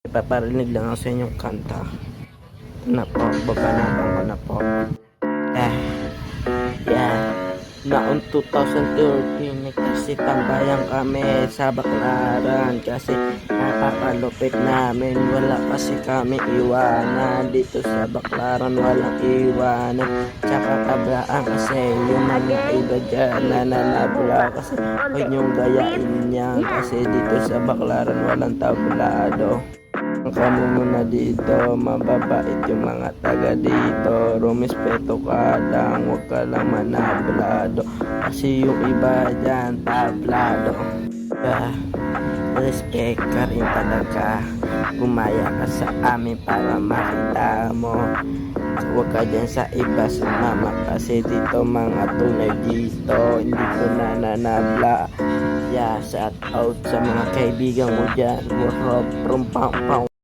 Ipaparinig lang ako sa inyong kanta. Ito na po, babanaban ko na po. Yeah. Noong 2013, kasi tambayan kami sa Baclaran. Kasi napapalupit namin, wala kasi kami iwanan. Dito sa Baclaran, walang iwanan. Tsaka tablaan kasi yung mga iba dyan na nanabla. Kasi huwag niyong gayain yan. Kasi dito sa Baclaran, walang tablado. Kamu muna dito, mababait yung mga taga dito. Rumispeto ka lang, huwag ka lang manablado. Kasi yung iba dyan, tablado. Respect ka rin talaga. Gumaya ka sa amin para makita mo. Huwag ka dyan sa iba sumama. Kasi dito mga tunay dito, hindi ko nananabla. Yeah, shout out sa mga kaibigan mo dyan. From Pang Pang.